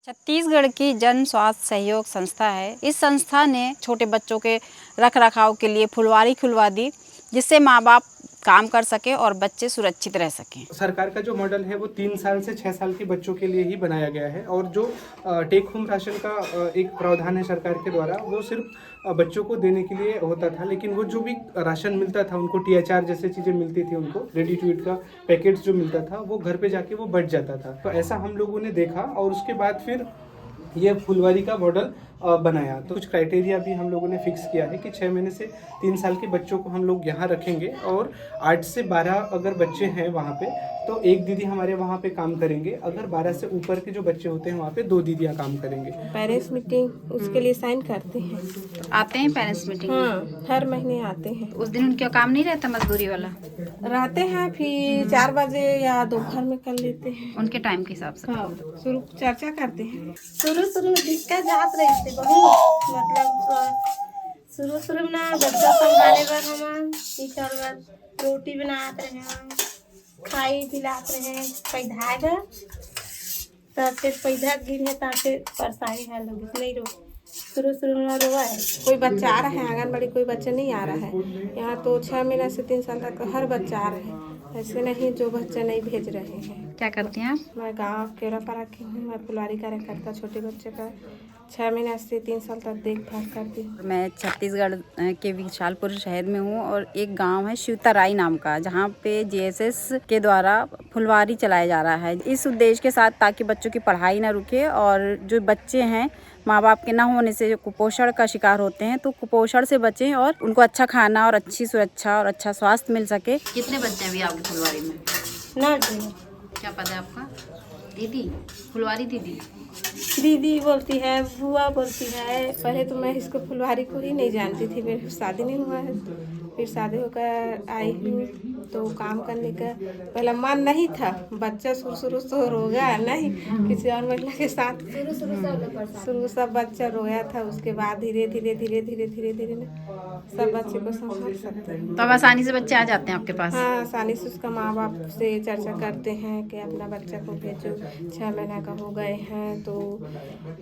छत्तीसगढ़ की जन स्वास्थ्य सहयोग संस्था है। इस संस्था ने छोटे बच्चों के रख रखाव के लिए फुलवारी खुलवा दी, जिससे माँ बाप काम कर सके और बच्चे सुरक्षित रह सकें। सरकार का जो मॉडल है वो 3 साल से 6 साल के बच्चों के लिए ही बनाया गया है और जो टेक होम राशन का एक प्रावधान है सरकार के द्वारा, वो सिर्फ बच्चों को देने के लिए होता था। लेकिन वो जो भी राशन मिलता था उनको, THR जैसे चीज़ें मिलती थी उनको, रेडी टू ईट का पैकेट्स जो मिलता था वो घर पे जाके वो बच जाता था। तो ऐसा हम लोगों ने देखा और उसके बाद फिर ये फुलवारी का मॉडल बनाया। तो कुछ क्राइटेरिया भी हम लोगों ने फिक्स किया है कि 6 महीने से 3 साल के बच्चों को हम लोग यहाँ रखेंगे और 8 से 12 अगर बच्चे हैं वहाँ पे तो एक दीदी हमारे वहाँ पे काम करेंगे। अगर 12 से ऊपर के जो बच्चे होते हैं वहाँ पे 2 दीदियाँ काम करेंगे। पेरेंट्स मीटिंग उसके लिए साइन करते हैं। आते हैं पेरेंट्स मीटिंग? हाँ, हर महीने आते हैं। उस दिन उनका काम नहीं रहता मजदूरी वाला? रहते हैं, फिर 4 बजे या दोपहर में कर लेते हैं उनके टाइम के हिसाब से। हाँ, शुरू चर्चा करते हैं। शुरू में दिक्कत जात रही थी बहुत, मतलब शुरू में ना बच्चा संभाले बर हम टीचर बर रोटी बनाते रहे हम, खाई पिलाते रहे, पैदा गा तब फिर पैदा गिरे तब फिर परेशानी है लोग नहीं रो। शुरू में रोवा है, कोई बच्चा आ रहा है आंगनबाड़ी, कोई बच्चा नहीं आ रहा है यहाँ। तो 6 महीना से 3 साल तक हर बच्चा आ रहा है, ऐसे नहीं जो बच्चा नहीं भेज रहे हैं। क्या करती हैं आप? मैं गांव केरापारा की हूँ। मैं फुलवारी कार्यकर्ता छोटे बच्चे का 6 महीने से 3 साल तक देखभाल करती हूँ। मैं छत्तीसगढ़ के विशालपुर शहर में हूँ और एक गांव है शिवतराई नाम का, जहाँ पे JSS के द्वारा फुलवारी चलाया जा रहा है इस उद्देश्य के साथ, ताकि बच्चों की पढ़ाई ना रुके और जो बच्चे हैं माँ बाप के ना होने से जो कुपोषण का शिकार होते हैं तो कुपोषण से बचें और उनको अच्छा खाना और अच्छी सुरक्षा और अच्छा स्वास्थ्य मिल सके। कितने बच्चे हैं अभी आपकी फुलवारी में? 9 क्या पद है आपका? दीदी, फुलवारी दीदी। दीदी बोलती है, बुआ बोलती है। पहले तो मैं इसको फुलवारी को ही नहीं जानती थी, मेरी शादी नहीं हुआ है। फिर शादी होकर आई हूँ तो काम करने का पहला मन नहीं था। बच्चा शुरू से रोगा नहीं किसी और महिला के साथ, शुरू सब बच्चा रोया था। उसके बाद धीरे धीरे ना सब बच्चे को संभाल सकते हैं। तो अब आसानी से बच्चे आ जाते हैं आपके पास? हाँ, आसानी से उसका माँ बाप से चर्चा करते हैं कि अपना बच्चा को भेजो, 6 महीना का हो गए हैं तो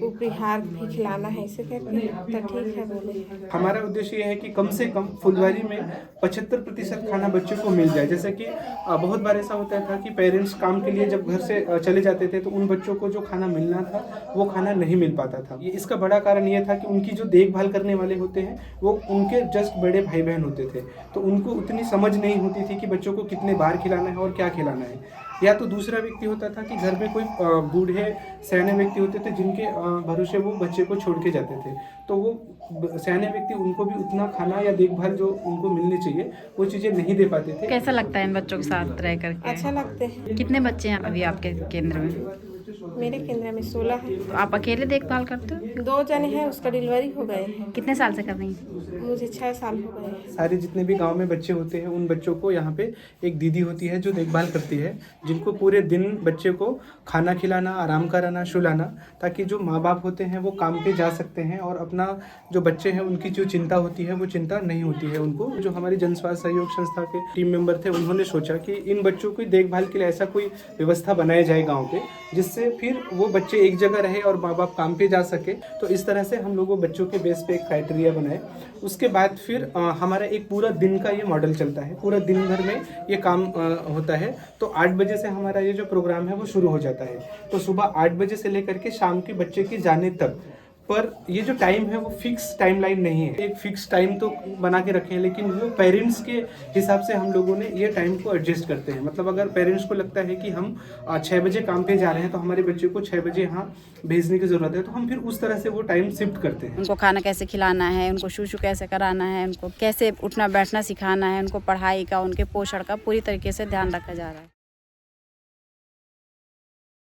उपहार भी खिलाना है, इसे कहते हैं। तो ठीक है बोले। हमारा उद्देश्य ये है कि कम से कम फुलवारी में 75% खाना बच्चों को मिल जाए। जैसे कि बहुत बार ऐसा होता था कि पेरेंट्स काम के लिए जब घर से चले जाते थे तो उन बच्चों को जो खाना मिलना था वो खाना नहीं मिल पाता था। ये इसका बड़ा कारण ये था कि उनकी जो देखभाल करने वाले होते हैं वो उनके जस्ट बड़े भाई बहन होते थे, तो उनको उतनी समझ नहीं होती थी कि बच्चों को कितने बार खिलाना है और क्या खिलाना है। या तो दूसरा व्यक्ति होता था कि घर में कोई बूढ़े सयाने व्यक्ति होते थे जिनके भरोसे वो बच्चे को छोड़ के जाते थे, तो वो सयाने व्यक्ति उनको भी उतना खाना या देखभाल जो उनको मिलनी चाहिए वो चीज़ें नहीं दे पाते थे। कैसा लगता है इन बच्चों के साथ रह करके? अच्छा लगते हैं। कितने बच्चे हैं अभी आपके केंद्र में? मेरे केंद्र में 16 है। तो आप अकेले देखभाल करते हो? 2 जने हैं, उसका डिलीवरी हो गए हैं। कितने साल से कर रही हैं? मुझे 6 साल हो गए। सारे जितने भी गांव में बच्चे होते हैं उन बच्चों को यहाँ पे एक दीदी होती है जो देखभाल करती है, जिनको पूरे दिन बच्चे को खाना खिलाना, आराम कराना, सुलाना, ताकि जो माँ बाप होते हैं वो काम पे जा सकते हैं और अपना जो बच्चे हैं उनकी जो चिंता होती है वो चिंता नहीं होती है उनको। जो हमारी जन स्वास्थ्य सहयोग संस्था के टीम मेंबर थे उन्होंने सोचा कि इन बच्चों की देखभाल के लिए ऐसा कोई व्यवस्था बनाया जाए गाँव पे, जिससे फिर वो बच्चे एक जगह रहे और माँ बाप काम पे जा सके। तो इस तरह से हम लोगों बच्चों के बेस पे एक क्राइटेरिया बनाए। उसके बाद फिर हमारा एक पूरा दिन का ये मॉडल चलता है, पूरा दिन भर में ये काम होता है। तो 8 बजे से हमारा ये जो प्रोग्राम है वो शुरू हो जाता है। तो सुबह 8 बजे से लेकर के शाम के बच्चे के जाने तक, पर ये जो टाइम है वो फिक्स टाइमलाइन नहीं है। एक फिक्स टाइम तो बना के रखे हैं, लेकिन वो पेरेंट्स के हिसाब से हम लोगों ने ये टाइम को एडजस्ट करते हैं। मतलब अगर पेरेंट्स को लगता है कि हम 6 बजे काम पे जा रहे हैं तो हमारे बच्चे को 6 बजे यहाँ भेजने की ज़रूरत है, तो हम फिर उस तरह से वो टाइम शिफ्ट करते हैं। उनको खाना कैसे खिलाना है, उनको शूशू कैसे कराना है, उनको कैसे उठना बैठना सिखाना है, उनको पढ़ाई का, उनके पोषण का पूरी तरीके से ध्यान रखा जा रहा है।